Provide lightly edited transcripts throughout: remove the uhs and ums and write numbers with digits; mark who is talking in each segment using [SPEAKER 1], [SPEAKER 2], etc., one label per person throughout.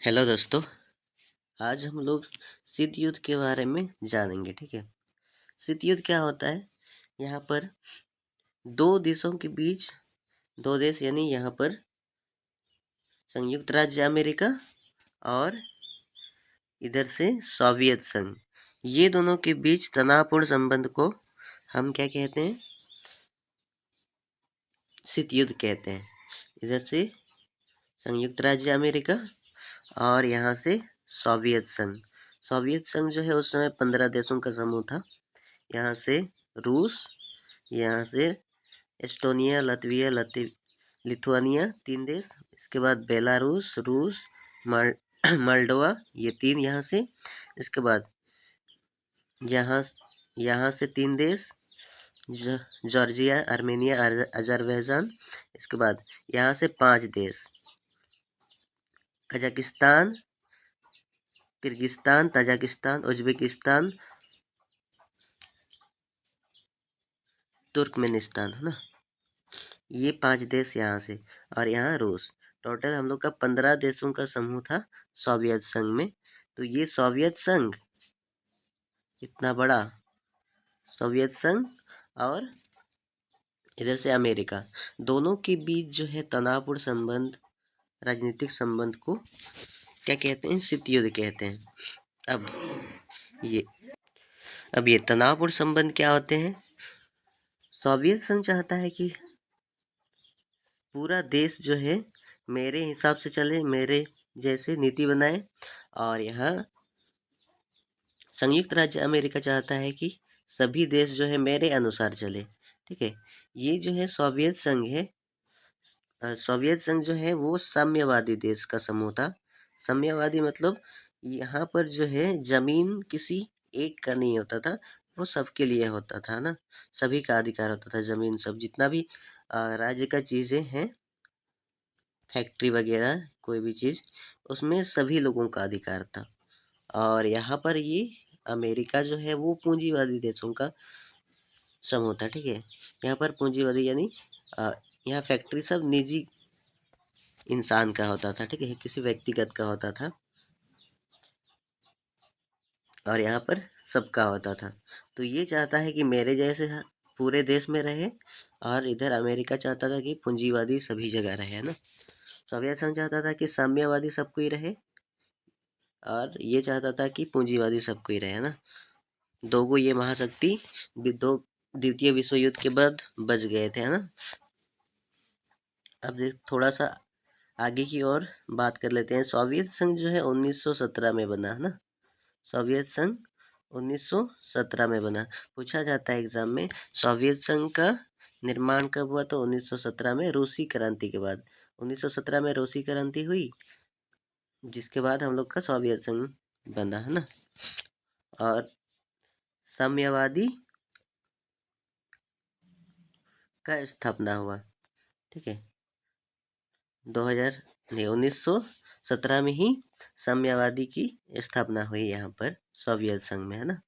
[SPEAKER 1] Hello दोस्तों। आज हम लोग शीत युद्ध के बारे में जानेंगे। ठीक है। शीत युद्ध क्या होता है? यहाँ पर दो देशों के बीच, दो देश यानी यहाँ पर संयुक्त राज्य अमेरिका और इधर से सोवियत संघ, ये दोनों के बीच तनावपूर्ण संबंध को हम क्या कहते हैं? शीत युद्ध कहते हैं। इधर से संयुक्त राज्य अमेरिका और यहाँ से सोवियत संघ। सोवियत संघ जो है उस समय 15 देशों का समूह था। यहाँ से रूस, यहाँ से एस्टोनिया, लतविया, लिथुआनिया, 3 देश। इसके बाद बेलारूस, रूस, मोल्डोवा, ये 3 यहाँ से। इसके बाद यहाँ यहाँ से 3 देश, जॉर्जिया, आर्मेनिया, अजरबैजान। इसके बाद यहाँ से 5 देश, Kazakhstan, Kyrgyzstan, Tajikistan, Uzbekistan, Turkmenistan, है ना। ये 5 देश यहाँ से, और यहाँ रूस। टोटल हम लोग का 15 देशों का समूह था सोवियत संघ में। तो ये सोवियत संघ, इतना बड़ा सोवियत संघ और इधर से अमेरिका, दोनों के बीच जो है तनावपूर्ण संबंध, राजनीतिक संबंध को क्या कहते हैं? शीत युद्ध कहते हैं। अब ये अब ये तनावपूर्ण संबंध क्या होते हैं? सोवियत संघ चाहता है कि पूरा देश जो है मेरे हिसाब से चले, मेरे जैसे नीति बनाए। और यहाँ संयुक्त राज्य अमेरिका चाहता है कि सभी देश जो है मेरे अनुसार चले। ठीक है। ये जो है सोवियत संघ है, सोवियत संघ जो है वो साम्यवादी देश का समूह था। साम्यवादी मतलब यहाँ पर जो है जमीन किसी एक का नहीं होता था, वो सबके लिए होता था ना। सभी का अधिकार होता था, जमीन सब जितना भी राज्य का चीज़ें हैं, फैक्ट्री वगैरह कोई भी चीज़, उसमें सभी लोगों का अधिकार था। और यहाँ पर ये अमेरिका जो है वो पूंजीवादी देशों का समूह था। ठीक है। यहाँ पर पूंजीवादी यानी यहाँ फैक्ट्री सब निजी इंसान का होता था। ठीक है, किसी व्यक्तिगत का होता था, और यहाँ पर सबका होता था। तो ये चाहता है कि मेरे जैसे पूरे देश में रहे, और इधर अमेरिका चाहता था कि पूंजीवादी सभी जगह रहे, है ना। सोवियत संघ चाहता था कि साम्यवादी सबको ही रहे, और ये चाहता था कि पूंजीवादी सबको ही रहे, है ना। दो ये महाशक्ति दो द्वितीय विश्व युद्ध के बाद बच गए थे, है ना। अब थोड़ा सा आगे की ओर बात कर लेते हैं। सोवियत संघ जो है 1917 में बना, है ना। सोवियत संघ 1917 में बना। पूछा जाता है एग्जाम में, सोवियत संघ का निर्माण कब हुआ? तो 1917 में, रूसी क्रांति के बाद। 1917 में रूसी क्रांति हुई, जिसके बाद हम लोग का सोवियत संघ बना, है ना। और साम्यवादी का स्थापना हुआ। ठीक है। 2000 नहीं, 1917 में ही साम्यवादी की स्थापना हुई यहाँ पर सोवियत संघ में, है ना।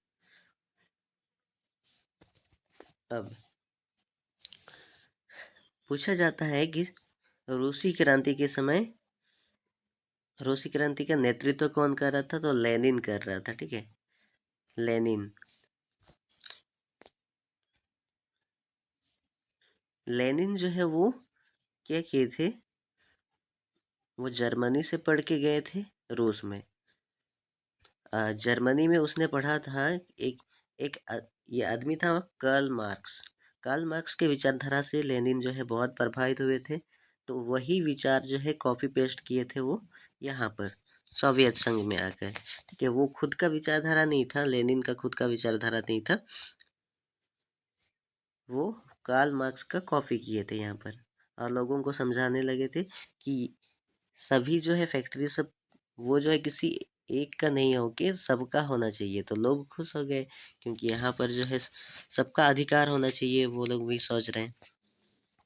[SPEAKER 1] अब पूछा जाता है कि रूसी क्रांति के समय रूसी क्रांति का नेतृत्व कौन कर रहा था? तो लेनिन कर रहा था। ठीक है, लेनिन। लेनिन जो है वो क्या किए थे? वो जर्मनी से पढ़ के गए थे रूस में। जर्मनी में उसने पढ़ा था एक एक ये आदमी था कार्ल मार्क्स। कार्ल मार्क्स के विचारधारा से लेनिन जो है बहुत प्रभावित हुए थे। तो वही विचार जो है कॉपी पेस्ट किए थे वो यहाँ पर सोवियत संघ में आकर। ठीक है, वो खुद का विचारधारा नहीं था, लेनिन का खुद का विचारधारा नहीं था, वो कार्ल मार्क्स का कॉपी किए थे यहाँ पर। और लोगों को समझाने लगे थे कि सभी जो है फैक्ट्री सब, वो जो है किसी एक का नहीं हो के सबका होना चाहिए। तो लोग खुश हो गए, क्योंकि यहाँ पर जो है सबका अधिकार होना चाहिए, वो लोग भी सोच रहे हैं,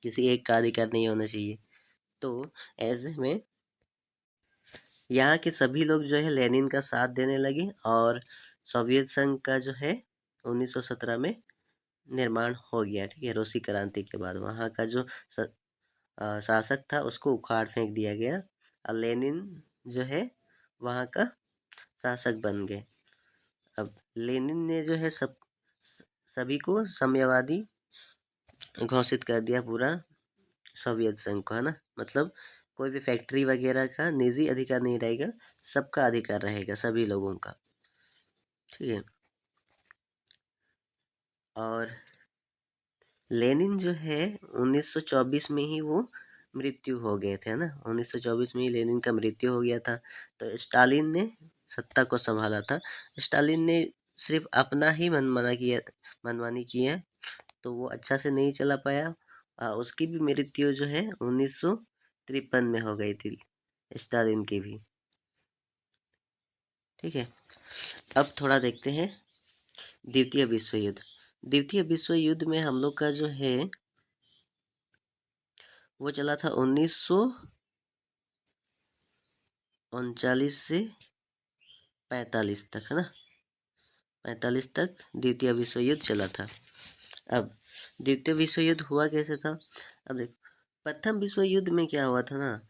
[SPEAKER 1] किसी एक का अधिकार नहीं होना चाहिए। तो ऐसे में यहाँ के सभी लोग जो है लेनिन का साथ देने लगे, और सोवियत संघ का जो है 1917 में निर्माण हो गया। ठीक है, रूसी क्रांति के बाद वहाँ का जो शासक था उसको उखाड़ फेंक दिया गया, और लेनिन जो है वहाँ का शासक बन गए। अब लेनिन ने जो है सभी को साम्यवादी घोषित कर दिया, पूरा सोवियत संघ को, है ना। मतलब कोई भी फैक्ट्री वगैरह का निजी अधिकार नहीं रहेगा, सबका अधिकार रहेगा, सभी लोगों का, ठीक है। और लेनिन जो है 1924 में ही वो मृत्यु हो गए थे, है ना। 1924 में ही लेनिन का मृत्यु हो गया था। तो स्टालिन ने सत्ता को संभाला था। स्टालिन ने सिर्फ अपना ही मनमानी किया, तो वो अच्छा से नहीं चला पाया। उसकी भी मृत्यु जो है 1953 में हो गई थी, स्टालिन की भी, ठीक है। अब थोड़ा देखते हैं द्वितीय विश्व युद्ध। द्वितीय विश्व युद्ध में हम लोग का जो है वो चला था 1939 से 45 तक, है ना। 45 तक द्वितीय विश्व युद्ध चला था। अब द्वितीय विश्व युद्ध हुआ कैसे था। अब देख, प्रथम विश्व युद्ध में क्या हुआ था ना,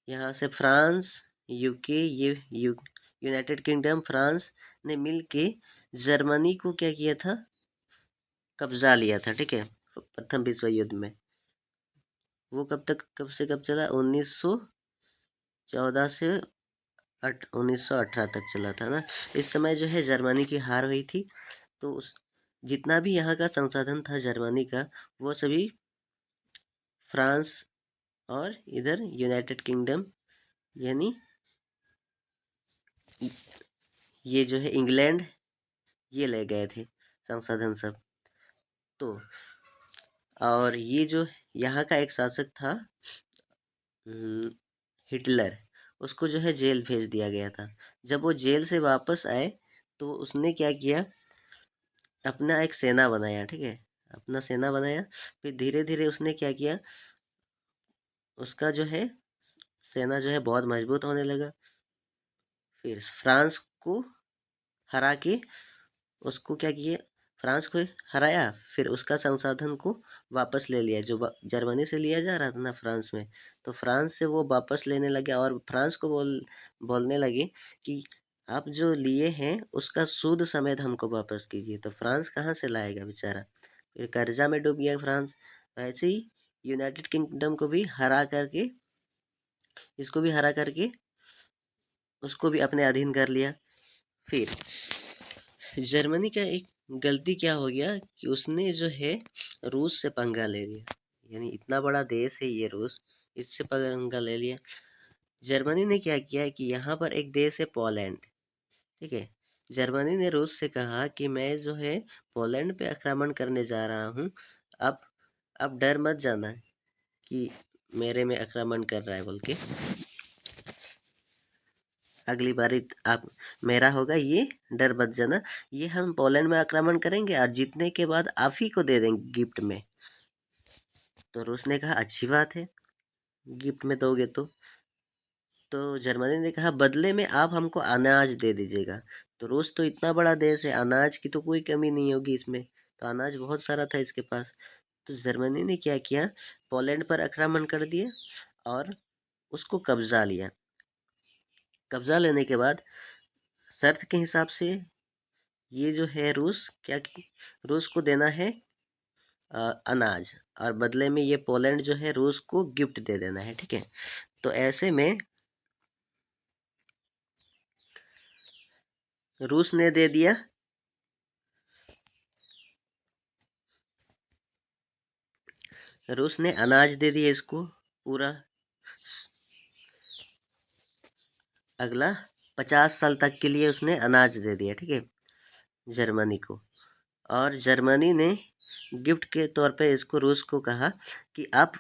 [SPEAKER 1] यहाँ से फ्रांस, यूके, ये यूनाइटेड किंगडम, फ्रांस ने मिलके जर्मनी को क्या किया था, कब्जा लिया था, ठीक है। प्रथम विश्व युद्ध में वो कब से कब चला, 1914 से 1918 तक चला था ना। इस समय जो है जर्मनी की हार हुई थी, तो उस जितना भी यहाँ का संसाधन था जर्मनी का, वो सभी फ्रांस और इधर यूनाइटेड किंगडम, यानी ये जो है इंग्लैंड, ये ले गए थे संसाधन सब। तो और ये जो यहाँ का एक शासक था हिटलर, उसको जो है जेल भेज दिया गया था। जब वो जेल से वापस आए तो उसने क्या किया, अपना एक सेना बनाया, ठीक है। अपना सेना बनाया, फिर धीरे धीरे उसने क्या किया, उसका जो है सेना जो है बहुत मजबूत होने लगा। फिर फ्रांस को हरा के उसको क्या किया, फ्रांस को हराया, फिर उसका संसाधन को वापस ले लिया, जो जर्मनी से लिया जा रहा था ना फ्रांस में, तो फ्रांस से वो वापस लेने लगे और फ्रांस को बोलने लगे कि आप जो लिए हैं उसका सूद समेत हमको वापस कीजिए। तो फ्रांस कहाँ से लाएगा बेचारा, फिर कर्जा में डूब गया फ्रांस। ऐसे ही यूनाइटेड किंगडम को भी हरा करके, इसको भी हरा करके उसको भी अपने अधीन कर लिया। फिर जर्मनी का एक गलती क्या हो गया कि उसने जो है रूस से पंगा ले लिया, यानी इतना बड़ा देश है ये रूस, इससे पंगा ले लिया। जर्मनी ने क्या किया कि यहाँ पर एक देश है पोलैंड, ठीक है। जर्मनी ने रूस से कहा कि मैं जो है पोलैंड पे आक्रमण करने जा रहा हूँ, अब अब डर मत जाना कि मेरे में आक्रमण कर रहा है बोल के, अगली बारी आप मेरा होगा, ये डर मत जाना, ये हम पोलैंड में आक्रमण करेंगे और जीतने के बाद आप ही को दे देंगे गिफ्ट में। तो रूस ने कहा अच्छी बात है, गिफ्ट में दोगे तो जर्मनी ने कहा बदले में आप हमको अनाज दे दीजिएगा। तो रूस तो इतना बड़ा देश है, अनाज की तो कोई कमी नहीं होगी इसमें, तो अनाज बहुत सारा था इसके पास। तो जर्मनी ने क्या किया, पोलैंड पर आक्रमण कर दिया और उसको कब्जा लिया। कब्जा लेने के बाद शर्त के हिसाब से ये जो है रूस को देना है अनाज, और बदले में ये पोलैंड जो है रूस को गिफ्ट दे देना है, ठीक है। तो ऐसे में रूस ने दे दिया, रूस ने अनाज दे दिया इसको पूरा, अगला 50 साल तक के लिए उसने अनाज दे दिया, ठीक है, जर्मनी को। और जर्मनी ने गिफ्ट के तौर पे इसको रूस को कहा कि आप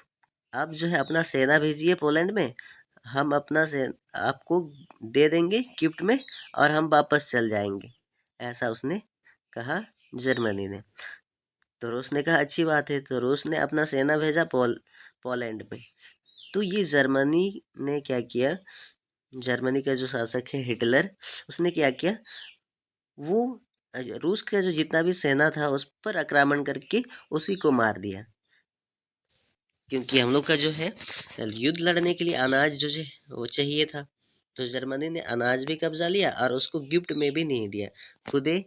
[SPEAKER 1] जो है अपना सेना भेजिए पोलैंड में, हम अपना से आपको दे देंगे गिफ्ट में और हम वापस चल जाएंगे, ऐसा उसने कहा जर्मनी ने। तो रूस ने कहा अच्छी बात है, तो रूस ने अपना सेना भेजा पोलैंड में। तो ये जर्मनी ने क्या किया, जर्मनी का जो शासक है हिटलर, उसने क्या किया, वो रूस का जो जितना भी सेना था उस पर आक्रमण करके उसी को मार दिया। क्योंकि हम लोग का जो है युद्ध लड़ने के लिए अनाज जो है वो चाहिए था, तो जर्मनी ने अनाज भी कब्जा लिया और उसको गिफ्ट में भी नहीं दिया, खुदे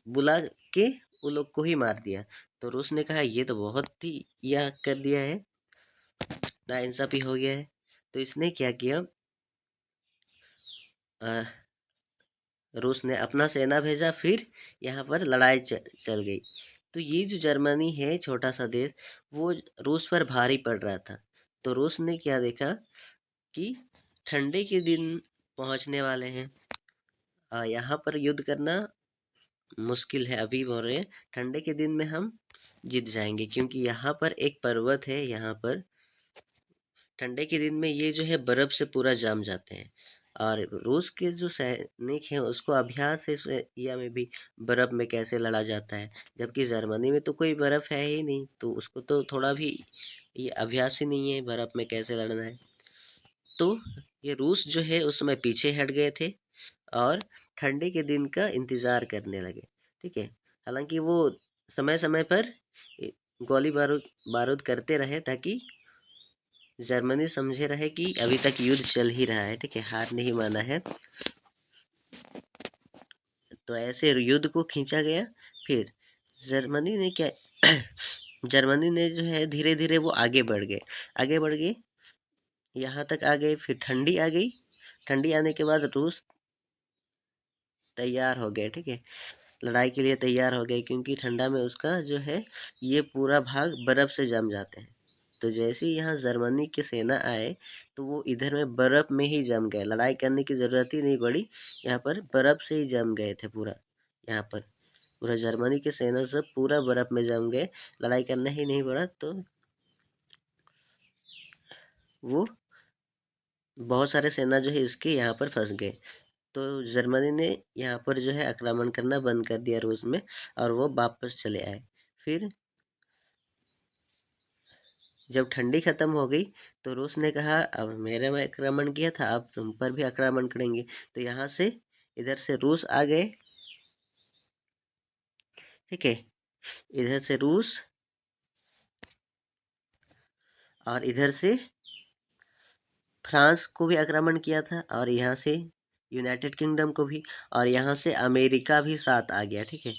[SPEAKER 1] बुला के वो लोग को ही मार दिया। तो रूस ने कहा ये तो बहुत ही यह कर दिया है, नाइंसाफी हो गया है। तो इसने क्या किया, अ, रूस ने अपना सेना भेजा, फिर यहाँ पर लड़ाई चल गई। तो ये जो जर्मनी है छोटा सा देश, वो रूस पर भारी पड़ रहा था। तो रूस ने क्या देखा कि ठंडे के दिन पहुंचने वाले हैं, यहाँ पर युद्ध करना मुश्किल है, अभी बोल रहे हैं ठंडे के दिन में हम जीत जाएंगे, क्योंकि यहाँ पर एक पर्वत है, यहाँ पर ठंडे के दिन में ये जो है बर्फ से पूरा जम जाते हैं। और रूस के जो सैनिक हैं उसको अभ्यास है इस एरिया में भी बर्फ में कैसे लड़ा जाता है, जबकि जर्मनी में तो कोई बर्फ है ही नहीं, तो उसको तो थोड़ा भी ये अभ्यास ही नहीं है बर्फ में कैसे लड़ना है। तो ये रूस जो है उस समय पीछे हट गए थे और ठंडी के दिन का इंतजार करने लगे। ठीक है, हालांकि वो समय समय पर गोली बारूद बारूद करते रहे, ताकि जर्मनी समझे रहे कि अभी तक युद्ध चल ही रहा है। ठीक है, हार नहीं माना है। तो ऐसे युद्ध को खींचा गया। फिर जर्मनी ने क्या जर्मनी ने जो है धीरे धीरे वो आगे बढ़ गए, आगे बढ़ गए, यहाँ तक आ गए। फिर ठंडी आ गई, ठंडी आने के बाद रूस तैयार हो गए। ठीक है, लड़ाई के लिए तैयार हो गए, क्योंकि ठंडा में उसका जो है ये पूरा भाग बर्फ से जम जाते हैं। तो जैसे ही यहाँ जर्मनी की सेना आए, तो वो इधर में बर्फ में ही जम गए, लड़ाई करने की ज़रूरत ही नहीं पड़ी, यहाँ पर बर्फ से ही जम गए थे पूरा। यहाँ पर पूरा जर्मनी की सेना सब पूरा बर्फ में जम गए, लड़ाई करना ही नहीं पड़ा। तो वो बहुत सारे सेना जो है इसके यहाँ पर फंस गए। तो जर्मनी ने यहाँ पर जो है आक्रमण करना बंद कर दिया रूस में, और वो वापस चले आए। फिर जब ठंडी खत्म हो गई, तो रूस ने कहा अब मेरे में आक्रमण किया था, अब तुम पर भी आक्रमण करेंगे। तो यहाँ से इधर से रूस आ गए। ठीक है, इधर से रूस और इधर से फ्रांस को भी आक्रमण किया था, और यहाँ से यूनाइटेड किंगडम को भी, और यहाँ से अमेरिका भी साथ आ गया। ठीक है,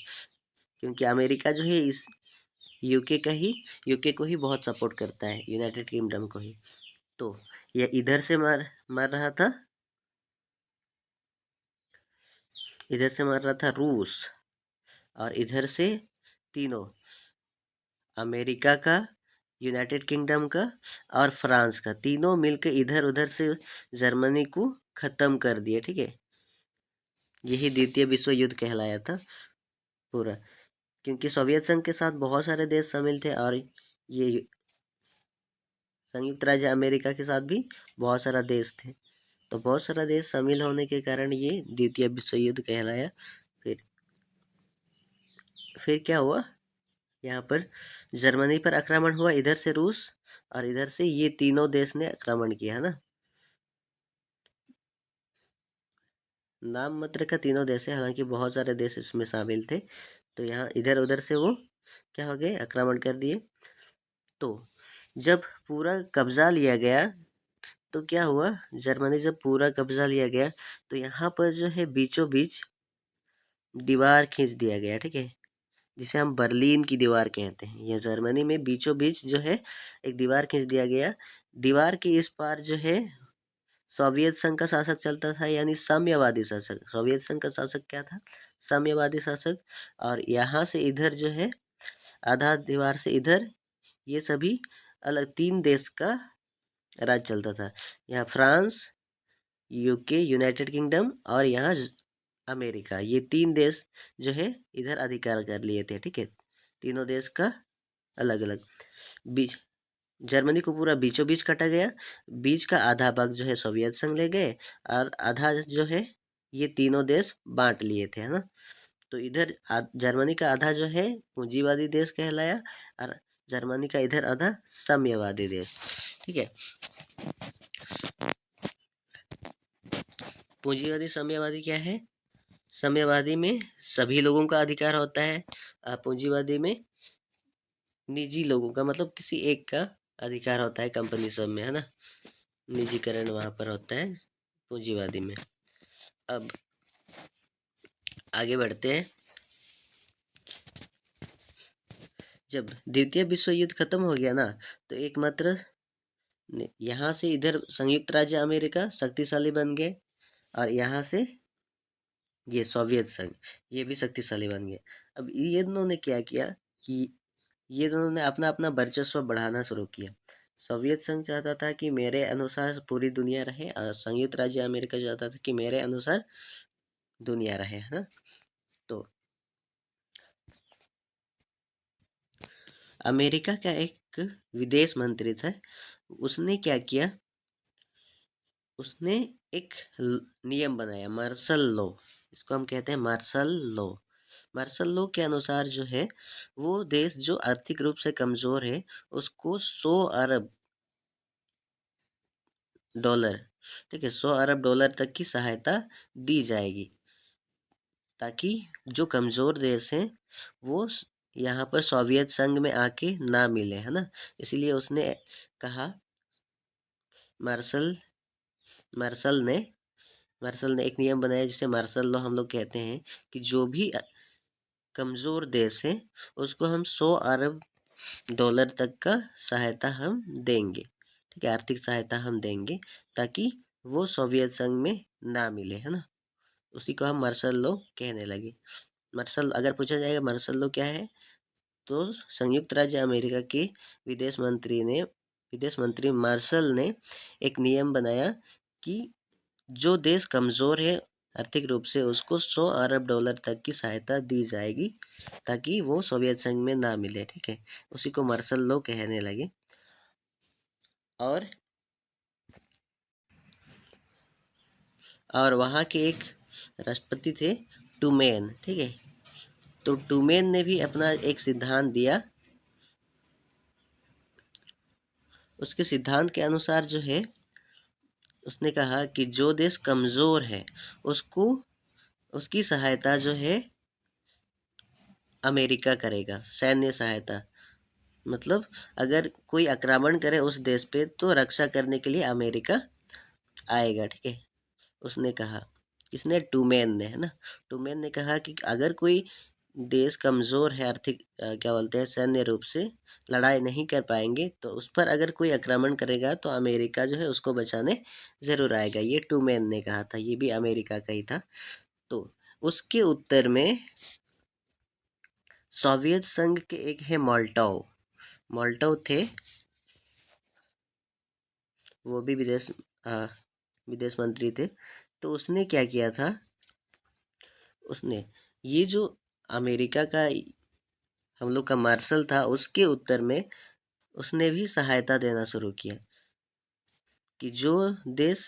[SPEAKER 1] क्योंकि अमेरिका जो है इस यूके को ही बहुत सपोर्ट करता है, यूनाइटेड किंगडम को ही। तो ये इधर से मार मार रहा था, इधर से मार रहा था रूस, और इधर से तीनों, अमेरिका का, यूनाइटेड किंगडम का और फ्रांस का, तीनों मिलकर इधर उधर से जर्मनी को खत्म कर दिए। ठीक है, यही द्वितीय विश्व युद्ध कहलाया था पूरा, क्योंकि सोवियत संघ के साथ बहुत सारे देश शामिल थे, और ये संयुक्त राज्य अमेरिका के साथ भी बहुत सारा देश थे। तो बहुत सारा देश शामिल होने के कारण ये द्वितीय विश्व युद्ध कहलाया। फिर फिर क्या हुआ, यहाँ पर जर्मनी पर आक्रमण हुआ, इधर से रूस और इधर से ये तीनों देश ने आक्रमण किया, है ना। नाम मात्र का तीनों देश है, हालांकि बहुत सारे देश इसमें शामिल थे। तो यहाँ इधर उधर से वो क्या हो गए, आक्रमण कर दिए। तो जब पूरा कब्जा लिया गया, तो क्या हुआ, जर्मनी जब पूरा कब्जा लिया गया, तो यहाँ पर जो है बीचों बीच दीवार खींच दिया गया। ठीक है, जिसे हम बर्लिन की दीवार कहते हैं। यह जर्मनी में बीचों बीच जो है एक दीवार खींच दिया गया। दीवार के इस पार जो है सोवियत संघ का शासक चलता था, यानी साम्यवादी शासक। सोवियत संघ का शासक क्या था, साम्यवादी शासक। और यहाँ से इधर जो है आधा दीवार से इधर ये सभी अलग तीन देश का राज चलता था। यहाँ फ्रांस, यूके, यूनाइटेड किंगडम, और यहाँ अमेरिका, ये तीन देश जो है इधर अधिकार कर लिए थे। ठीक है, तीनों देश का अलग अलग, बीच जर्मनी को पूरा बीचों बीच काटा गया। बीच का आधा भाग जो है सोवियत संघ ले गए, और आधा जो है ये तीनों देश बांट लिए थे, है ना। तो इधर जर्मनी का आधा जो है पूंजीवादी देश कहलाया, और जर्मनी का इधर आधा साम्यवादी देश। ठीक है, पूंजीवादी साम्यवादी क्या है, साम्यवादी में सभी लोगों का अधिकार होता है, पूंजीवादी में निजी लोगों का, मतलब किसी एक का अधिकार होता है कंपनी सब में, है ना। निजीकरण वहां पर होता है, पूंजीवादी में। अब आगे बढ़ते हैं। जब द्वितीय विश्व युद्ध खत्म हो गया ना, तो एकमात्र यहाँ से इधर संयुक्त राज्य अमेरिका शक्तिशाली बन गए, और यहाँ से ये सोवियत संघ, ये भी शक्तिशाली बन गए। अब ये दोनों ने क्या किया कि ये दोनों ने अपना अपना वर्चस्व बढ़ाना शुरू किया। सोवियत संघ चाहता था कि मेरे अनुसार पूरी दुनिया रहे, और संयुक्त राज्य अमेरिका चाहता था कि मेरे अनुसार दुनिया रहे, है ना। तो अमेरिका का एक विदेश मंत्री था, उसने क्या किया, उसने एक नियम बनाया, मार्शल लॉ। इसको हम कहते हैं मार्शल लॉ। मार्शल लॉ के अनुसार जो है, वो देश जो आर्थिक रूप से कमजोर है उसको 100 अरब डॉलर, ठीक है, 100 अरब डॉलर तक की सहायता दी जाएगी, ताकि जो कमजोर देश हैं वो यहाँ पर सोवियत संघ में आके ना मिले, है ना। इसीलिए उसने कहा, मार्शल मार्शल ने मार्शल ने एक नियम बनाया जिसे मार्शल लॉ हम लोग कहते हैं, कि जो भी कमजोर देश है उसको हम 100 अरब डॉलर तक का सहायता हम देंगे, ठीक है, आर्थिक सहायता हम देंगे, ताकि वो सोवियत संघ में ना मिले, है ना। उसी को हम मार्शल लॉ कहने लगे। मार्शल, अगर पूछा जाएगा मार्शल लॉ क्या है, तो संयुक्त राज्य अमेरिका के विदेश मंत्री मार्शल ने एक नियम बनाया कि जो देश कमजोर है आर्थिक रूप से उसको 100 अरब डॉलर तक की सहायता दी जाएगी, ताकि वो सोवियत संघ में ना मिले, ठीक है। उसी को मार्शल लॉ कहने लगे। और वहाँ के एक राष्ट्रपति थे, टूमेन, ठीक है। तो टूमेन ने भी अपना एक सिद्धांत दिया। उसके सिद्धांत के अनुसार जो है, उसने कहा कि जो देश कमजोर है उसको उसकी सहायता जो है अमेरिका करेगा, सैन्य सहायता। मतलब अगर कोई आक्रमण करे उस देश पे तो रक्षा करने के लिए अमेरिका आएगा, ठीक है। उसने कहा, किसने, टूमेन ने, है ना। टूमेन ने कहा कि अगर कोई देश कमजोर है आर्थिक, क्या बोलते हैं, सैन्य रूप से लड़ाई नहीं कर पाएंगे, तो उस पर अगर कोई आक्रमण करेगा तो अमेरिका जो है उसको बचाने जरूर आएगा। ये टूमेन ने कहा था, ये भी अमेरिका का ही था। तो उसके उत्तर में सोवियत संघ के एक है मोल्टोव, मोल्टोव थे, वो भी विदेश मंत्री थे। तो उसने क्या किया था, उसने ये जो अमेरिका का हम लोग का मार्शल था, उसके उत्तर में उसने भी सहायता देना शुरू किया, कि जो देश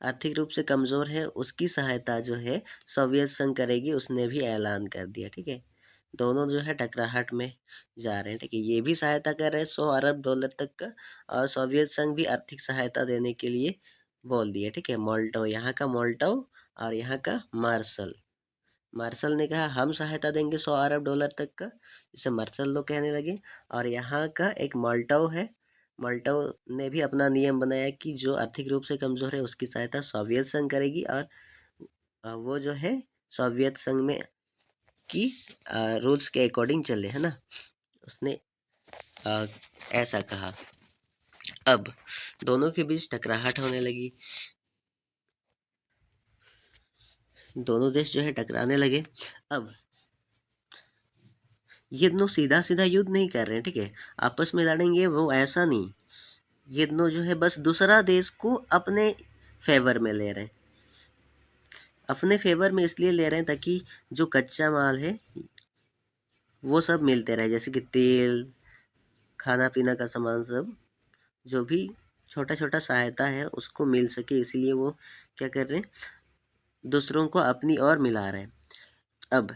[SPEAKER 1] आर्थिक रूप से कमजोर है उसकी सहायता जो है सोवियत संघ करेगी, उसने भी ऐलान कर दिया, ठीक है। दोनों जो है टकराहट में जा रहे हैं, ठीक है। ये भी सहायता कर रहे हैं 100 अरब डॉलर तक का, और सोवियत संघ भी आर्थिक सहायता देने के लिए बोल दिया, ठीक है। मोल्टो, यहाँ का मोल्टो और यहाँ का मार्शल। मार्शल ने कहा हम सहायता देंगे 100 अरब डॉलर तक का, जिसे मार्शल लोग कहने लगे। और यहाँ का एक माल्टो है, माल्टो ने भी अपना नियम बनाया कि जो आर्थिक रूप से कमजोर है उसकी सहायता सोवियत संघ करेगी, और वो जो है सोवियत संघ में की रूल्स के अकॉर्डिंग चले, है ना। उसने ऐसा कहा। अब दोनों के बीच टकराहट होने लगी, दोनों देश जो है टकराने लगे। अब ये दोनों सीधा सीधा युद्ध नहीं कर रहे हैं, ठीक है, आपस में लड़ेंगे वो ऐसा नहीं। ये दोनों जो है बस दूसरा देश को अपने फेवर में ले रहे हैं, अपने फेवर में इसलिए ले रहे हैं ताकि जो कच्चा माल है वो सब मिलते रहे, जैसे कि तेल, खाना पीना का सामान, सब जो भी छोटा छोटा सहायता है उसको मिल सके, इसीलिए वो क्या कर रहे हैं, दूसरों को अपनी ओर मिला रहे हैं। अब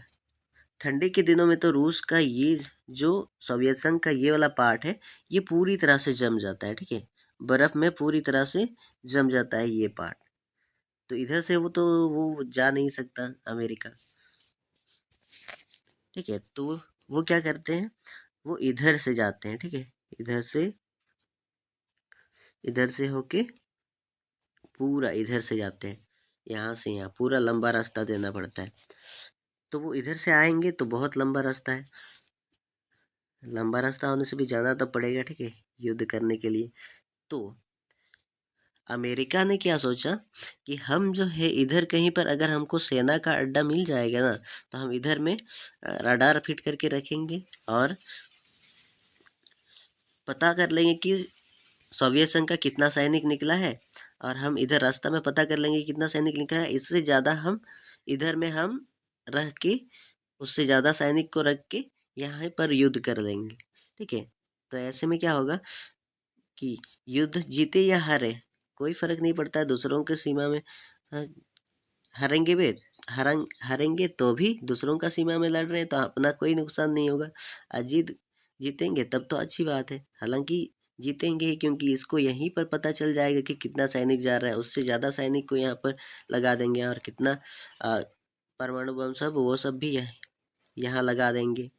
[SPEAKER 1] ठंडी के दिनों में तो रूस का ये जो सोवियत संघ का ये वाला पार्ट है, ये पूरी तरह से जम जाता है, ठीक है, बर्फ में पूरी तरह से जम जाता है ये पार्ट। तो इधर से वो जा नहीं सकता अमेरिका, ठीक है। तो वो क्या करते हैं, वो इधर से जाते हैं, ठीक है, इधर से होके पूरा इधर से जाते हैं, यहाँ से यहाँ पूरा लंबा रास्ता देना पड़ता है। तो वो इधर से आएंगे तो बहुत लंबा रास्ता है, लंबा रास्ता होने से भी जाना तो पड़ेगा, ठीक है, युद्ध करने के लिए। तो अमेरिका ने क्या सोचा कि हम जो है इधर कहीं पर अगर हमको सेना का अड्डा मिल जाएगा ना, तो हम इधर में रडार फिट करके रखेंगे और पता कर लेंगे कि सोवियत संघ का कितना सैनिक निकला है, और हम इधर रास्ता में पता कर लेंगे कितना सैनिक निकला है। इससे ज़्यादा हम इधर में हम रह के उससे ज़्यादा सैनिक को रख के यहाँ पर युद्ध कर लेंगे, ठीक है। तो ऐसे में क्या होगा कि युद्ध जीते या हारे कोई फर्क नहीं पड़ता है दूसरों के सीमा में। हाँ, हारेंगे भी, हारेंगे तो भी दूसरों का सीमा में लड़ रहे हैं तो अपना कोई नुकसान नहीं होगा। जीत जीतेंगे तब तो अच्छी बात है, हालांकि जीतेंगे ही, क्योंकि इसको यहीं पर पता चल जाएगा कि कितना सैनिक जा रहा है, उससे ज़्यादा सैनिक को यहाँ पर लगा देंगे और कितना आ, परमाणु बम सब वो सब भी यहाँ लगा देंगे।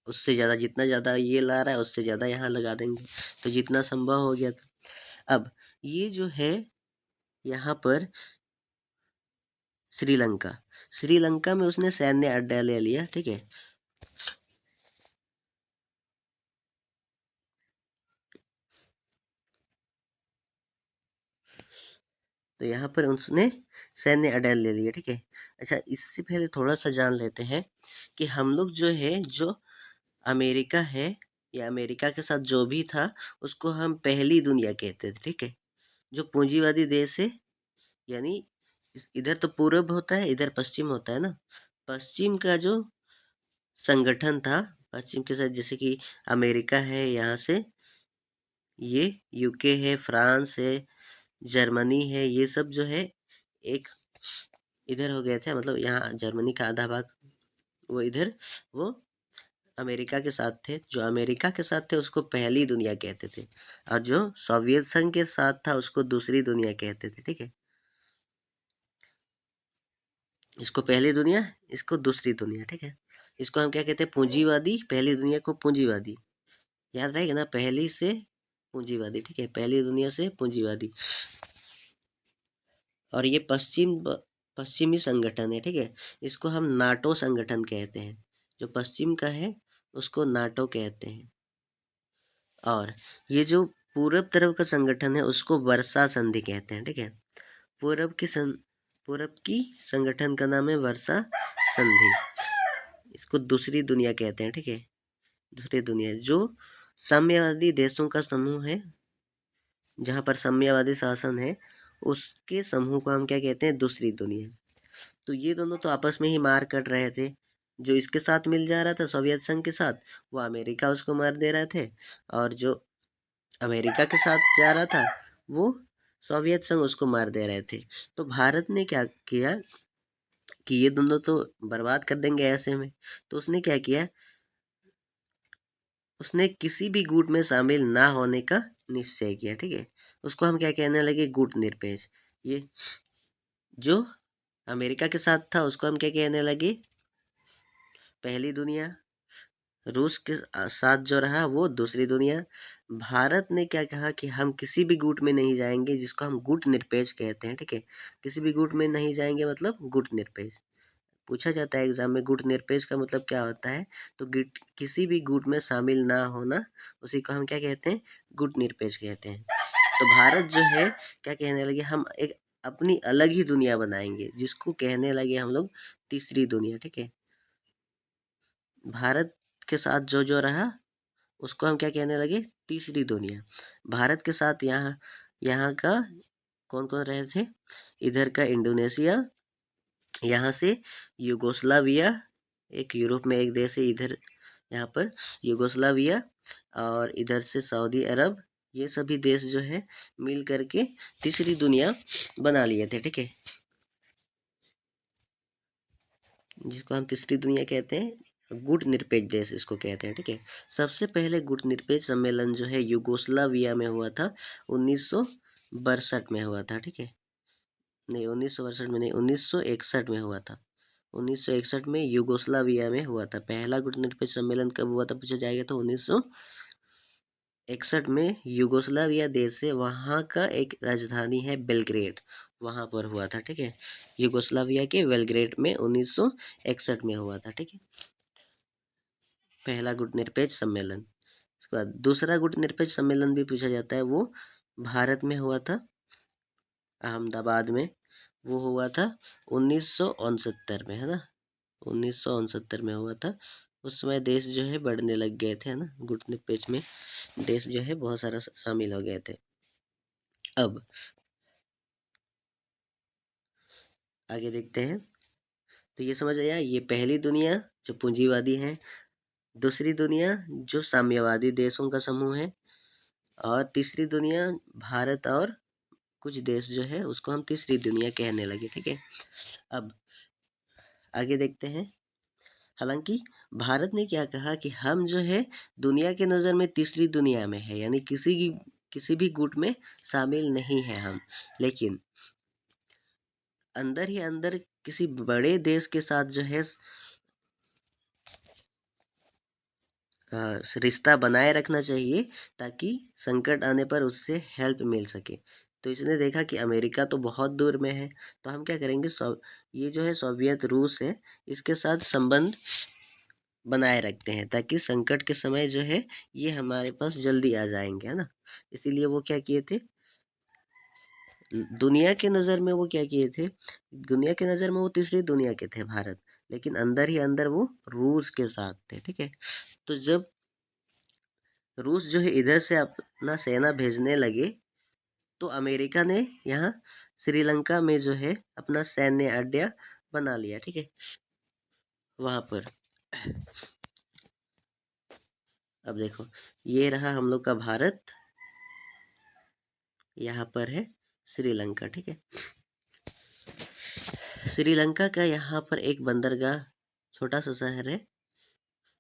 [SPEAKER 1] उससे ज़्यादा जितना ज़्यादा ये ला रहा है उससे ज़्यादा यहाँ लगा देंगे, तो जितना संभव हो गया था। अब ये जो है यहाँ पर श्रीलंका, श्रीलंका में उसने सैन्य अड्डा ले लिया, ठीक है। तो यहाँ पर उसने सैन्य अड्डा ले लिया, ठीक है। अच्छा, इससे पहले थोड़ा सा जान लेते हैं कि हम लोग जो है, जो अमेरिका है या अमेरिका के साथ जो भी था उसको हम पहली दुनिया कहते थे, ठीक है। जो पूंजीवादी देश है, यानी इधर तो पूरब होता है, इधर पश्चिम होता है ना, पश्चिम का जो संगठन था, पश्चिम के साथ जैसे कि अमेरिका है, यहाँ से ये यूके है, फ्रांस है, जर्मनी है, ये सब जो है एक इधर हो गए थे, मतलब यहाँ जर्मनी का आधा भाग वो इधर, वो अमेरिका के साथ थे। जो अमेरिका के साथ थे उसको पहली दुनिया कहते थे, और जो सोवियत संघ के साथ था उसको दूसरी दुनिया कहते थे, ठीक है। इसको पहली दुनिया, इसको दूसरी दुनिया, ठीक है। इसको हम क्या कहते हैं, पूंजीवादी, पहली दुनिया को पूंजीवादी, याद रहेगा ना, पहली से पूंजीवादी, ठीक है, पहली दुनिया से पूंजीवादी। और ये पश्चिमी संगठन है, ठीक है। इसको हम नाटो संगठन कहते हैं, जो पश्चिम का है उसको नाटो कहते हैं। और ये जो पूरब तरफ का संगठन है उसको वर्षा संधि कहते हैं, ठीक है। पूरब की संगठन का नाम है वर्षा संधि। इसको दूसरी दुनिया कहते हैं, ठीक है। दूसरी दुनिया जो साम्यवादी देशों का समूह है, जहाँ पर साम्यवादी शासन है, उसके समूह को हम क्या कहते हैं, दूसरी दुनिया। तो ये दोनों तो आपस में ही मार कर रहे थे, जो इसके साथ मिल जा रहा था सोवियत संघ के साथ, वो अमेरिका उसको मार दे रहे थे, और जो अमेरिका के साथ जा रहा था वो सोवियत संघ उसको मार दे रहे थे। तो भारत ने क्या किया कि ये दोनों तो बर्बाद कर देंगे ऐसे में, तो उसने क्या किया, उसने किसी भी गुट में शामिल ना होने का निश्चय किया, ठीक है। उसको हम क्या कहने लगे, गुट निरपेक्ष। ये जो अमेरिका के साथ था उसको हम क्या कहने लगे, पहली दुनिया। रूस के साथ जो रहा वो दूसरी दुनिया। भारत ने क्या कहा कि हम किसी भी गुट में नहीं जाएंगे, जिसको हम गुट निरपेक्ष कहते हैं, ठीक है। किसी भी गुट में नहीं जाएंगे मतलब गुट निरपेक्ष। पूछा जाता है एग्जाम में, गुट निरपेक्ष का मतलब क्या होता है, तो गिट किसी भी गुट में शामिल ना होना, उसी को हम क्या कहते हैं, गुट निरपेक्ष कहते हैं। तो भारत जो है क्या कहने लगे, हम एक अपनी अलग ही दुनिया बनाएंगे, जिसको कहने लगे हम लोग तीसरी दुनिया, ठीक है। भारत के साथ जो जो रहा उसको हम क्या कहने लगे, तीसरी दुनिया। भारत के साथ यहाँ यहाँ का कौन कौन रहे थे, इधर का इंडोनेशिया, यहाँ से युगोस्लाविया, एक यूरोप में एक देश है इधर, यहाँ पर युगोस्लाविया, और इधर से सऊदी अरब, ये सभी देश जो है मिल करके तीसरी दुनिया बना लिए थे, ठीक है, जिसको हम तीसरी दुनिया कहते हैं, गुट निरपेक्ष देश इसको कहते हैं, ठीक है। सबसे पहले गुट निरपेक्ष सम्मेलन जो है युगोस्लाविया में हुआ था, 1962 में हुआ था, ठीक है। नहीं, 1962 में नहीं, 1961 में हुआ था। 1961 में युगोस्लाविया में हुआ था पहला गुट निरपेक्ष सम्मेलन। कब हुआ था पूछा जाएगा तो 61 में युगोस्लाविया देश है, वहाँ का एक राजधानी है बेलग्रेड, वहाँ पर हुआ था। ठीक है, युगोस्लाविया के बेलग्रेड में 1961 में हुआ था। ठीक है, पहला गुटनिरपेक्ष सम्मेलन। उसके बाद दूसरा गुटनिरपेक्ष सम्मेलन भी पूछा जाता है, वो भारत में हुआ था, अहमदाबाद में। वो हुआ था 1969 में, है ना, 1969 में हुआ था। उस समय देश जो है बढ़ने लग गए थे, है ना, गुटनिरपेक्ष में देश जो है बहुत सारा शामिल हो गए थे। अब आगे देखते हैं। तो ये समझ आया, ये पहली दुनिया जो पूंजीवादी है, दूसरी दुनिया जो साम्यवादी देशों का समूह है, और तीसरी दुनिया भारत और कुछ देश जो है उसको हम तीसरी दुनिया कहने लगे। ठीक है, अब आगे देखते हैं। हालांकि भारत ने क्या कहा कि हम जो है दुनिया के नज़र में तीसरी दुनिया में है, यानी किसी भी गुट में शामिल नहीं है हम, लेकिन अंदर ही अंदर किसी बड़े देश के साथ जो है रिश्ता बनाए रखना चाहिए, ताकि संकट आने पर उससे हेल्प मिल सके। तो इसने देखा कि अमेरिका तो बहुत दूर में है, तो हम क्या करेंगे, ये जो है सोवियत रूस है, इसके साथ संबंध बनाए रखते हैं, ताकि संकट के समय जो है ये हमारे पास जल्दी आ जाएंगे, है ना। इसीलिए वो क्या किए थे, दुनिया के नज़र में वो क्या किए थे, दुनिया के नज़र में वो तीसरी दुनिया के थे भारत, लेकिन अंदर ही अंदर वो रूस के साथ थे। ठीक है, तो जब रूस जो है इधर से अपना सेना भेजने लगे, तो अमेरिका ने यहाँ श्रीलंका में जो है अपना सैन्य अड्डा बना लिया। ठीक है, वहाँ पर अब देखो, ये रहा हम लोग का भारत, यहाँ पर है श्रीलंका। ठीक है, श्रीलंका का यहाँ पर एक बंदरगाह, छोटा सा शहर है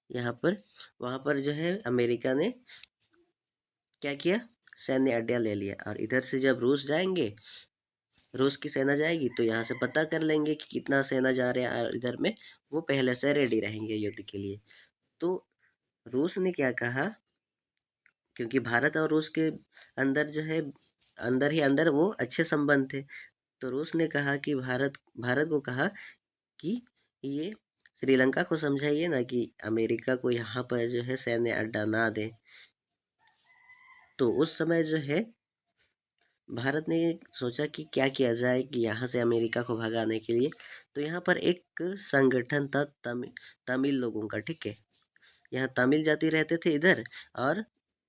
[SPEAKER 1] यहाँ पर, वहाँ पर जो है अमेरिका ने क्या किया, सैन्य अड्डा ले लिया। और इधर से जब रूस जाएंगे, रूस की सेना जाएगी, तो यहाँ से पता कर लेंगे कि कितना सेना जा रहा है, और इधर में वो पहले से रेडी रहेंगे युद्ध के लिए। तो रूस ने क्या कहा, क्योंकि भारत और रूस के अंदर जो है अंदर ही अंदर वो अच्छे संबंध थे, तो रूस ने कहा कि भारत भारत को कहा कि ये श्रीलंका को समझाइए ना कि अमेरिका को यहाँ पर जो है सैन्य अड्डा ना दे। तो उस समय जो है भारत ने सोचा कि क्या किया जाए कि यहाँ से अमेरिका को भगाने के लिए। तो यहाँ पर एक संगठन था तमिल लोगों का। ठीक है, यहाँ तमिल जाति रहते थे इधर, और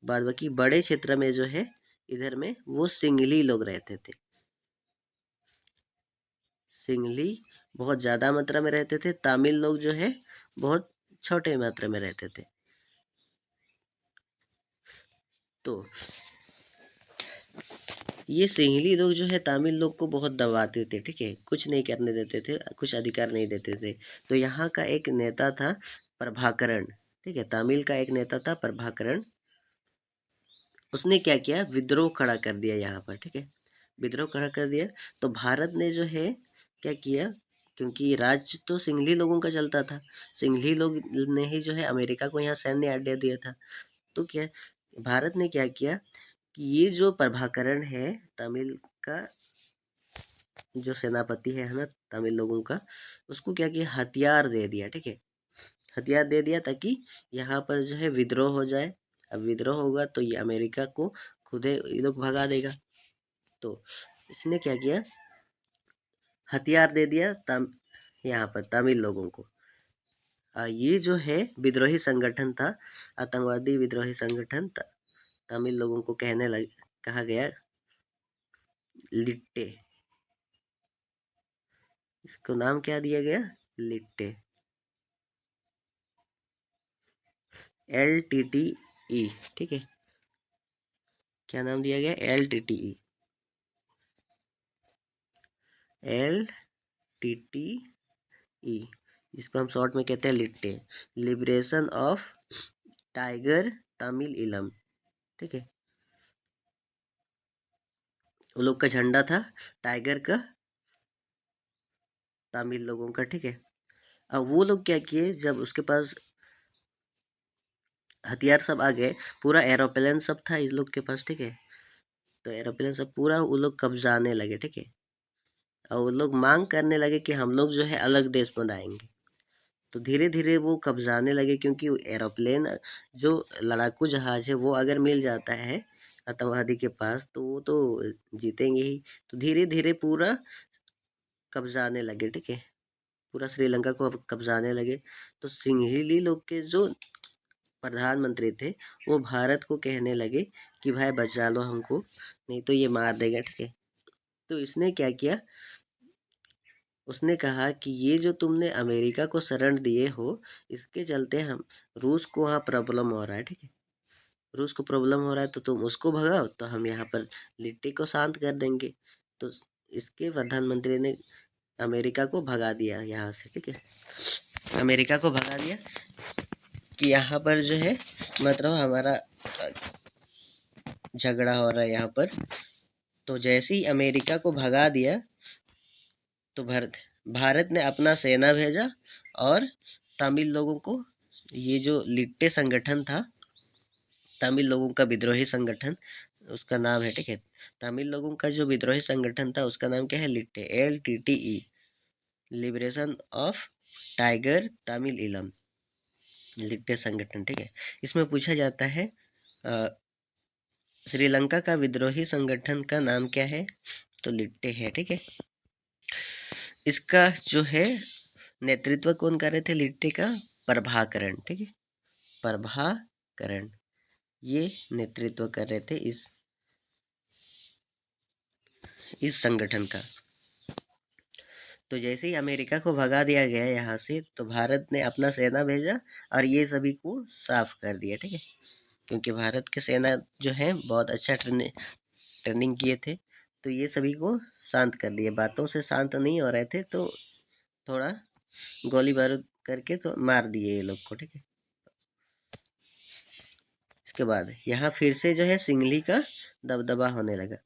[SPEAKER 1] बाद बाकी बड़े क्षेत्र में जो है इधर में वो सिंगली लोग रहते थे। सिंगली बहुत ज़्यादा मात्रा में रहते थे, तमिल लोग जो है बहुत छोटे मात्रा में रहते थे। तो ये सिंहली लोग जो है तमिल लोग को बहुत दबाते थे। ठीक है, कुछ नहीं करने देते थे, कुछ अधिकार नहीं देते थे। तो यहाँ का एक नेता था प्रभाकरण। ठीक है, तमिल का एक नेता था प्रभाकरण, उसने क्या किया, विद्रोह खड़ा कर दिया यहाँ पर। ठीक है, विद्रोह खड़ा कर दिया। तो भारत ने जो है क्या किया, क्योंकि राज्य तो सिंघली लोगों का चलता था, सिंघली लोग ने ही जो है अमेरिका को यहाँ सैन्य अड्डा दिया था। तो क्या भारत ने क्या किया कि ये जो प्रभाकरण है तमिल का, जो सेनापति है ना तमिल लोगों का, उसको क्या किया, हथियार दे दिया। ठीक है, हथियार दे दिया ताकि यहाँ पर जो है विद्रोह हो जाए। अब विद्रोह होगा तो ये अमेरिका को खुद ये लोग भगा देगा। तो इसने क्या किया, हथियार दे दिया यहाँ पर तमिल लोगों को। ये जो है विद्रोही संगठन था, आतंकवादी विद्रोही संगठन तमिल लोगों को कहा गया लिट्टे। इसको नाम क्या दिया गया, लिट्टे, LTTE। ठीक है, क्या नाम दिया गया, LTTE, LTTE। इसको हम शॉर्ट में कहते हैं लिट्टे, लिबरेशन ऑफ टाइगर तमिल इलम। ठीक है, वो लोग का झंडा था टाइगर का, तमिल लोगों का। ठीक है, अब वो लोग क्या किए, जब उसके पास हथियार सब आ गए, पूरा एरोप्लेन सब था इस लोग के पास, ठीक है। तो एरोप्लेन सब पूरा वो लोग कब्जाने लगे, ठीक है। और वो लोग मांग करने लगे कि हम लोग जो है अलग देश बनाएंगे। तो धीरे धीरे वो कब्जाने लगे, क्योंकि एरोप्लेन जो लड़ाकू जहाज है वो अगर मिल जाता है आतंकवादी के पास तो वो तो जीतेंगे ही। तो धीरे धीरे पूरा कब्जाने लगे, ठीक है। पूरा श्रीलंका को अब कब्जाने लगे। तो सिंघली लोग के जो प्रधानमंत्री थे वो भारत को कहने लगे कि भाई बचा लो हमको, नहीं तो ये मार देगा, ठीक है। तो इसने क्या किया, उसने कहा कि ये जो तुमने अमेरिका को शरण दिए हो, इसके चलते हम रूस को वहाँ प्रॉब्लम हो रहा है, ठीक है। रूस को प्रॉब्लम हो रहा है तो तुम उसको भगाओ, तो हम यहाँ पर लिट्टी को शांत कर देंगे। तो इसके प्रधानमंत्री ने अमेरिका को भगा दिया यहाँ से, ठीक है। अमेरिका को भगा दिया कि यहाँ पर जो है मतलब हमारा झगड़ा हो रहा है यहाँ पर। तो जैसे ही अमेरिका को भगा दिया तो भारत ने अपना सेना भेजा और तमिल लोगों को, ये जो लिट्टे संगठन था, तमिल लोगों का विद्रोही संगठन उसका नाम है, ठीक है। तमिल लोगों का जो विद्रोही संगठन था उसका नाम क्या है, लिट्टे, LTTE, liberation of tiger Tamil इलम, लिट्टे संगठन, ठीक है। इसमें पूछा जाता है श्रीलंका का विद्रोही संगठन का नाम क्या है, तो लिट्टे है, ठीक है। इसका जो है नेतृत्व कौन कर रहे थे, लिट्टे का प्रभाकरण, ठीक है। प्रभाकरण ये नेतृत्व कर रहे थे इस संगठन का। तो जैसे ही अमेरिका को भगा दिया गया यहाँ से, तो भारत ने अपना सेना भेजा और ये सभी को साफ कर दिया, ठीक है। क्योंकि भारत के सेना जो है बहुत अच्छा ट्रेनिंग किए थे, तो ये सभी को शांत कर दिए। बातों से शांत नहीं हो रहे थे तो थोड़ा गोली बारूद करके तो मार दिए ये लोग को, ठीक है। इसके बाद यहाँ फिर से जो है सिंघली का दबदबा होने लगा।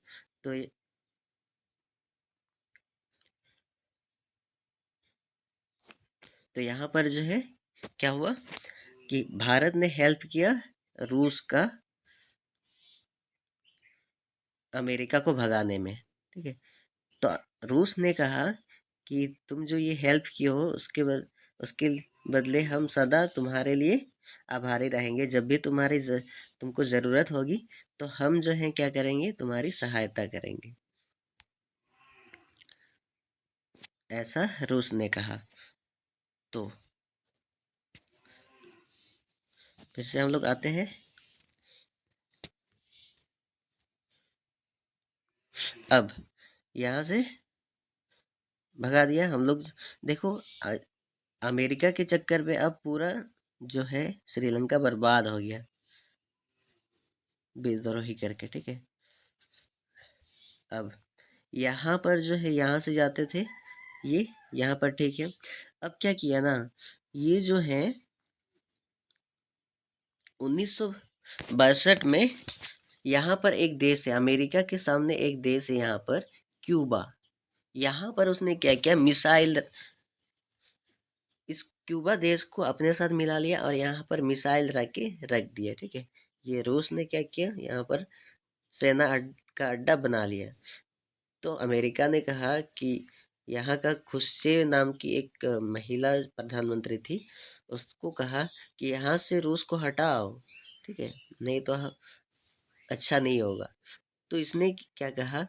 [SPEAKER 1] तो यहाँ पर जो है क्या हुआ कि भारत ने हेल्प किया रूस का अमेरिका को भगाने में, ठीक है। तो रूस ने कहा कि तुम जो ये हेल्प किए हो उसके बदले हम सदा तुम्हारे लिए आभारी रहेंगे। जब भी तुमको ज़रूरत होगी तो हम जो है क्या करेंगे, तुम्हारी सहायता करेंगे, ऐसा रूस ने कहा। तो फिर से हम लोग आते हैं, अब यहाँ से भगा दिया हम लोग। देखो अमेरिका के चक्कर में अब पूरा जो है श्रीलंका बर्बाद हो गया विद्रोही करके, ठीक है। अब यहाँ पर जो है यहाँ से जाते थे ये यहाँ पर, ठीक है। अब क्या किया ना, ये जो है 1962 में यहाँ पर एक देश है, अमेरिका के सामने एक देश है यहाँ पर, क्यूबा। यहाँ पर उसने क्या किया, मिसाइल, इस क्यूबा देश को अपने साथ मिला लिया और यहाँ पर मिसाइल रख दिया, ठीक है। ये रूस ने क्या किया, यहाँ पर सेना का अड्डा बना लिया। तो अमेरिका ने कहा कि यहाँ का खुर्शीव नाम की एक महिला प्रधानमंत्री थी, उसको कहा कि यहाँ से रूस को हटाओ, ठीक है, नहीं तो अच्छा नहीं होगा। तो इसने क्या कहा,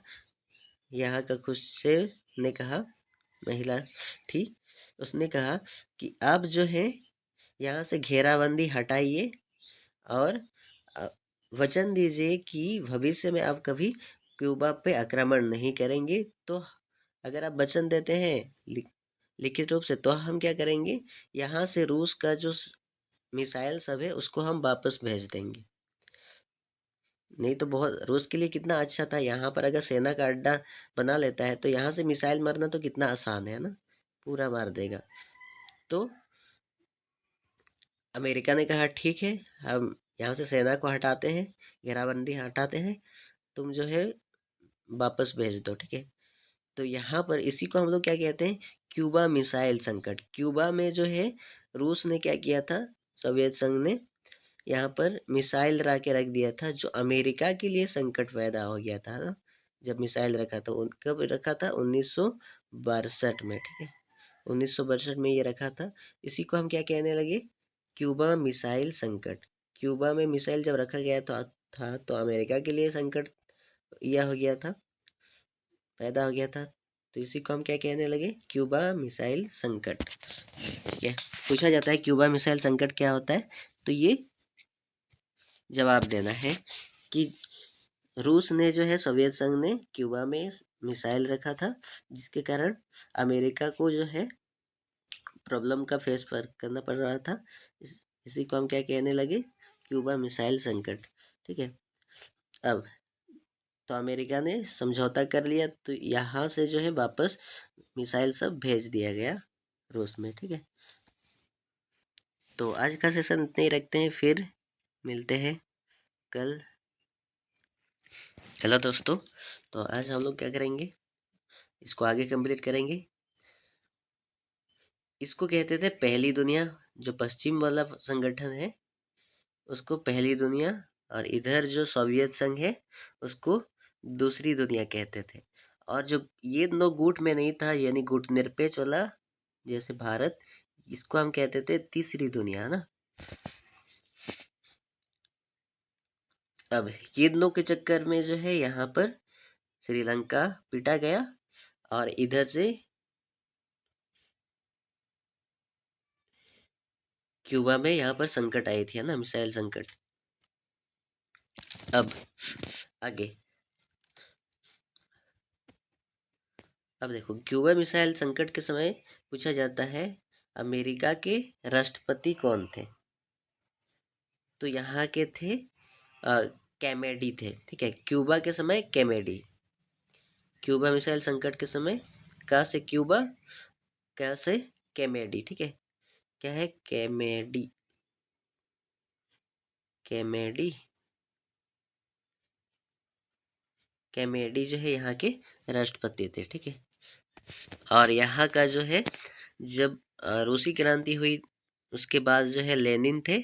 [SPEAKER 1] यहाँ का खुर्शीव ने कहा, महिला थी, उसने कहा कि आप जो है यहाँ से घेराबंदी हटाइए और अ, वचन दीजिए कि भविष्य में आप कभी क्यूबा पे आक्रमण नहीं करेंगे। तो अगर आप वचन देते हैं लिखित रूप से, तो हम क्या करेंगे, यहाँ से रूस का जो मिसाइल सब है उसको हम वापस भेज देंगे। नहीं तो बहुत रूस के लिए कितना अच्छा था, यहाँ पर अगर सेना का अड्डा बना लेता है तो यहाँ से मिसाइल मारना तो कितना आसान है ना, पूरा मार देगा। तो अमेरिका ने कहा ठीक है, हम यहाँ से सेना को हटाते हैं, घेराबंदी हटाते हैं, तुम जो है वापस भेज दो, ठीक है। तो यहाँ पर इसी को हम लोग क्या कहते हैं, क्यूबा मिसाइल संकट। क्यूबा में जो है रूस ने क्या किया था, सोवियत संघ ने यहाँ पर मिसाइल ला के रख दिया था, जो अमेरिका के लिए संकट पैदा हो गया था ना। जब मिसाइल रखा था, कब रखा था? 1962 में, ठीक है। 1962 में ये रखा था। इसी को हम क्या कहने लगे? क्यूबा मिसाइल संकट। क्यूबा में मिसाइल जब रखा गया था तो अमेरिका के लिए संकट यह हो गया था, पैदा हो गया था। तो इसी को हम क्या कहने लगे? क्यूबा मिसाइल संकट। ठीक है, पूछा जाता है क्यूबा मिसाइल संकट क्या होता है, तो ये जवाब देना है कि रूस ने जो है, सोवियत संघ ने क्यूबा में मिसाइल रखा था, जिसके कारण अमेरिका को जो है प्रॉब्लम का फेस करना पड़ रहा था। इसी को हम क्या कहने लगे? क्यूबा मिसाइल संकट। ठीक है, अब तो अमेरिका ने समझौता कर लिया, तो यहाँ से जो है वापस मिसाइल सब भेज दिया गया रूस में। ठीक है, तो आज का सेशन इतने ही रखते हैं, फिर मिलते हैं कल। हेलो दोस्तों, तो आज हम लोग क्या करेंगे, इसको आगे कंप्लीट करेंगे। इसको कहते थे पहली दुनिया, जो पश्चिम वाला संगठन है उसको पहली दुनिया, और इधर जो सोवियत संघ है उसको दूसरी दुनिया कहते थे। और जो ये दोनों गुट में नहीं था, यानी गुट निरपेक्ष वाला जैसे भारत, इसको हम कहते थे तीसरी दुनिया, है ना। अब ये दोनों के चक्कर में जो है यहाँ पर श्रीलंका पिटा गया, और इधर से क्यूबा में यहाँ पर संकट आई थी, है ना, मिसाइल संकट। अब आगे, अब देखो क्यूबा मिसाइल संकट के समय पूछा जाता है अमेरिका के राष्ट्रपति कौन थे, तो यहाँ के थे कैनेडी थे। ठीक है, क्यूबा के समय कैनेडी। क्यूबा मिसाइल संकट के समय का से क्यूबा, का से कैनेडी। ठीक है, क्या है? कैनेडी, कैनेडी, कैनेडी जो है यहाँ के राष्ट्रपति थे। ठीक है, और यहाँ का जो है, जब रूसी क्रांति हुई उसके बाद जो है लेनिन थे।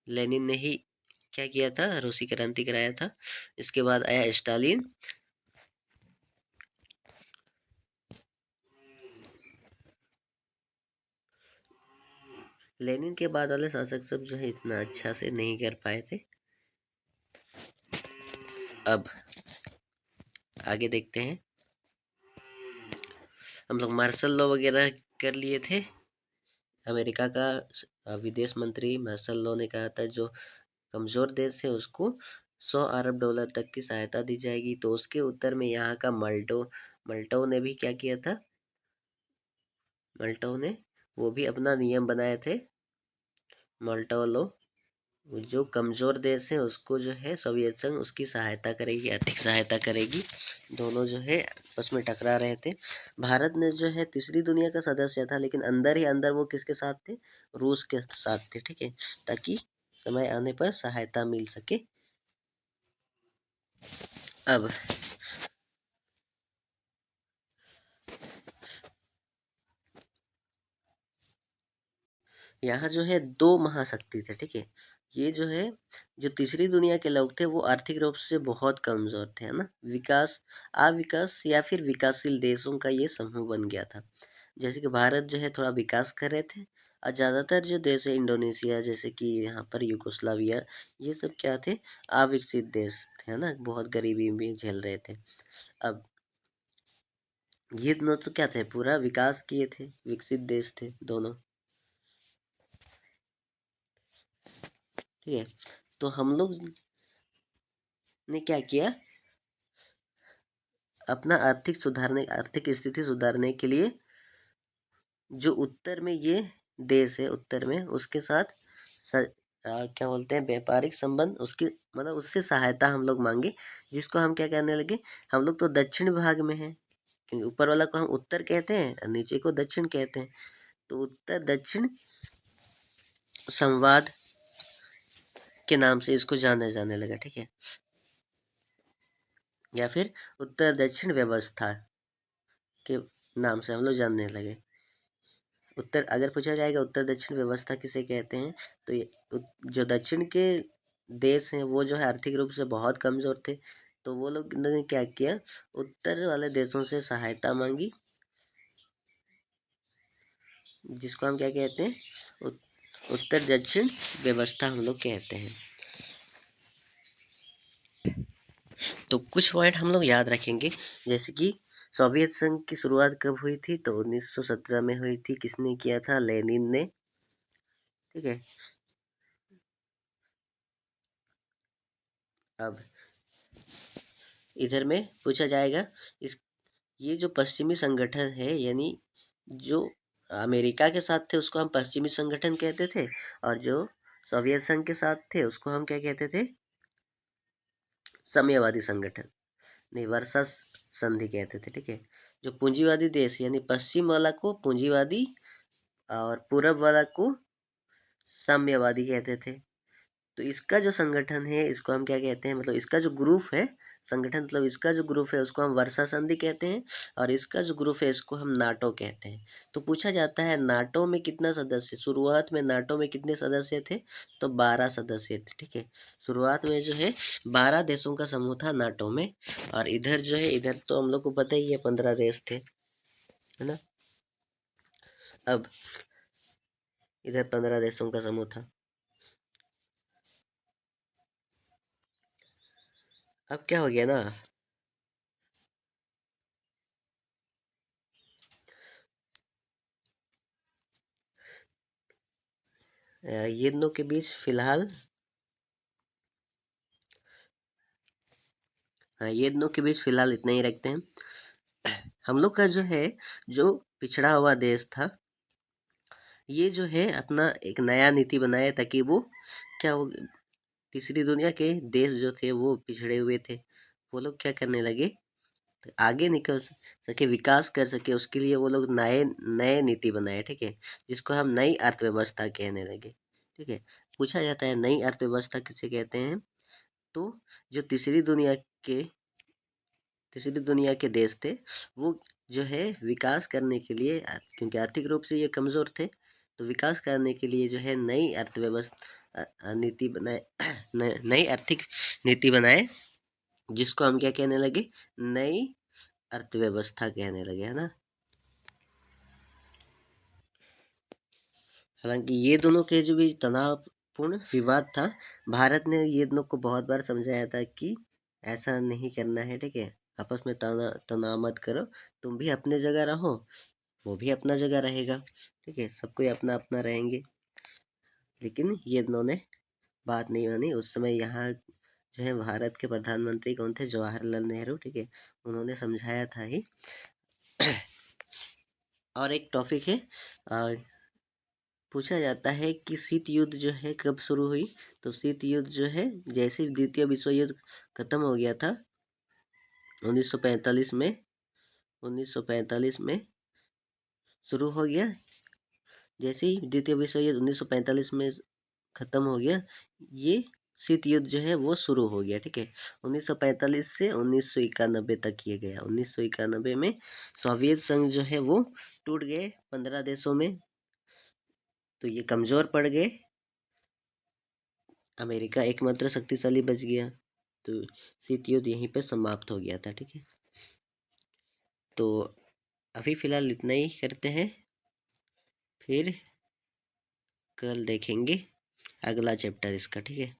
[SPEAKER 1] लेनिन ने ही क्या किया था? रूसी क्रांति कराया था। इसके बाद आया स्टालिन। लेनिन के बाद वाले शासक सब जो है इतना अच्छा से नहीं कर पाए थे। अब आगे देखते हैं, हम लोग मार्शल लॉ वगैरह कर लिए थे। अमेरिका का विदेश मंत्री मार्शल लॉ ने कहा था जो कमजोर देश है उसको $100 अरब तक की सहायता दी जाएगी। तो उसके उत्तर में यहाँ का मल्टो ने भी क्या किया था? मल्टो ने वो भी अपना नियम बनाए थे। मल्टो लॉ, जो कमजोर देश है उसको जो है सोवियत संघ उसकी सहायता करेगी, आर्थिक सहायता करेगी। दोनों जो है आपस में टकरा रहे थे। भारत ने जो है तीसरी दुनिया का सदस्य था, लेकिन अंदर ही अंदर वो किसके साथ थे? रूस के साथ थे। ठीक है, ताकि समय आने पर सहायता मिल सके। अब यहाँ जो है दो महाशक्ति थे। ठीक है, ये जो है, जो तीसरी दुनिया के लोग थे वो आर्थिक रूप से बहुत कमजोर थे, है ना। विकास, अविकास या फिर विकासशील देशों का ये समूह बन गया था। जैसे कि भारत जो है थोड़ा विकास कर रहे थे, और ज़्यादातर जो देश है इंडोनेशिया, जैसे कि यहाँ पर यूगोस्लाविया, ये सब क्या थे? अविकसित देश थे, है ना, बहुत गरीबी में झेल रहे थे। अब ये दोनों तो क्या थे? पूरा विकास किए थे, विकसित देश थे दोनों। ठीक है, तो हम लोग ने क्या किया? अपना आर्थिक स्थिति सुधारने के लिए जो उत्तर में ये देश है, उत्तर में उसके साथ क्या बोलते हैं, व्यापारिक संबंध, उसकी मतलब उससे सहायता हम लोग मांगे, जिसको हम क्या कहने लगे? हम लोग तो दक्षिण भाग में हैं, क्योंकि ऊपर वाला को हम उत्तर कहते हैं और नीचे को दक्षिण कहते हैं। तो उत्तर दक्षिण संवाद के नाम से इसको जाना जाने लगा। ठीक है, या फिर उत्तर दक्षिण व्यवस्था के नाम से हम लोग जानने लगे। उत्तर अगर पूछा जाएगा उत्तर दक्षिण व्यवस्था किसे कहते हैं, तो ये जो दक्षिण के देश हैं वो जो है आर्थिक रूप से बहुत कमजोर थे, तो वो लोग ने क्या किया, उत्तर वाले देशों से सहायता मांगी, जिसको हम क्या कहते हैं, उत्तर दक्षिण व्यवस्था हम लोग कहते हैं। तो कुछ पॉइंट हम लोग याद रखेंगे, जैसे कि सोवियत संघ की शुरुआत कब हुई थी, तो 1917 में हुई थी। किसने किया था, लेनिन ने। ठीक है। अब इधर में पूछा जाएगा, इस ये जो पश्चिमी संगठन है, यानी जो अमेरिका के साथ थे उसको हम पश्चिमी संगठन कहते थे, और जो सोवियत संघ के साथ थे उसको हम क्या कहते थे, साम्यवादी संगठन, नहीं वर्षा संधि कहते थे। ठीक है। जो पूंजीवादी देश यानी पश्चिम वाला को पूंजीवादी और पूरब वाला को साम्यवादी कहते थे। तो इसका जो संगठन है इसको हम क्या कहते हैं, मतलब इसका जो ग्रुप है, संगठन मतलब इसका जो ग्रुप है उसको हम वर्षा संधि कहते हैं, और इसका जो ग्रुप है इसको हम नाटो कहते हैं। तो पूछा जाता है नाटो में कितना सदस्य, शुरुआत में नाटो में कितने सदस्य थे, तो 12 सदस्य थे। ठीक है। शुरुआत में जो है 12 देशों का समूह था नाटो में, और इधर जो है, इधर तो हम लोग को पता ही है 15 देश थे, है ना। अब इधर 15 देशों का समूह था। अब क्या हो गया ना, ये दोनों के बीच फिलहाल, हाँ ये दोनों के बीच फिलहाल इतना ही रखते हैं। हम लोग का जो है, जो पिछड़ा हुआ देश था, ये जो है अपना एक नया नीति बनाया ताकि वो क्या हो, तीसरी दुनिया के देश जो थे वो पिछड़े हुए थे, वो लोग क्या करने लगे, आगे निकल सके, विकास कर सके, उसके लिए वो लोग नए नए नीति बनाए। ठीक है। जिसको हम नई अर्थव्यवस्था कहने लगे। ठीक है। पूछा जाता है नई अर्थव्यवस्था किसे कहते हैं, तो जो तीसरी दुनिया के देश थे वो जो है विकास करने के लिए, क्योंकि आर्थिक रूप से ये कमज़ोर थे, तो विकास करने के लिए जो है नई अर्थव्यवस्था नीति बनाए, नई आर्थिक नीति बनाए, जिसको हम क्या कहने लगे, नई अर्थव्यवस्था कहने लगे, है ना। हालांकि ये दोनों के जो भी तनावपूर्ण विवाद था, भारत ने ये दोनों को बहुत बार समझाया था कि ऐसा नहीं करना है। ठीक है। आपस में तनाव मत करो, तुम भी अपने जगह रहो, वो भी अपना जगह रहेगा। ठीक है। सब कोई अपना अपना रहेंगे, लेकिन ये दोनों ने बात नहीं मानी। उस समय यहाँ जो है भारत के प्रधानमंत्री कौन थे, जवाहरलाल नेहरू। ठीक है। उन्होंने समझाया था ही। और एक टॉपिक है, पूछा जाता है कि शीत युद्ध जो है कब शुरू हुई, तो शीत युद्ध जो है जैसे ही द्वितीय विश्व युद्ध खत्म हो गया था 1945 में, 1945 में शुरू हो गया। जैसे ही द्वितीय विश्व युद्ध 1945 में खत्म हो गया, ये शीत युद्ध जो है वो शुरू हो गया। ठीक है। 1945 से 1991 तक ये गया। 1991 में सोवियत संघ जो है वो टूट गए 15 देशों में, तो ये कमजोर पड़ गए। अमेरिका एकमात्र शक्तिशाली बच गया, तो शीत युद्ध यहीं पे समाप्त हो गया था। ठीक है। तो अभी फिलहाल इतना ही करते हैं, फिर कल देखेंगे अगला चैप्टर इसका। ठीक है।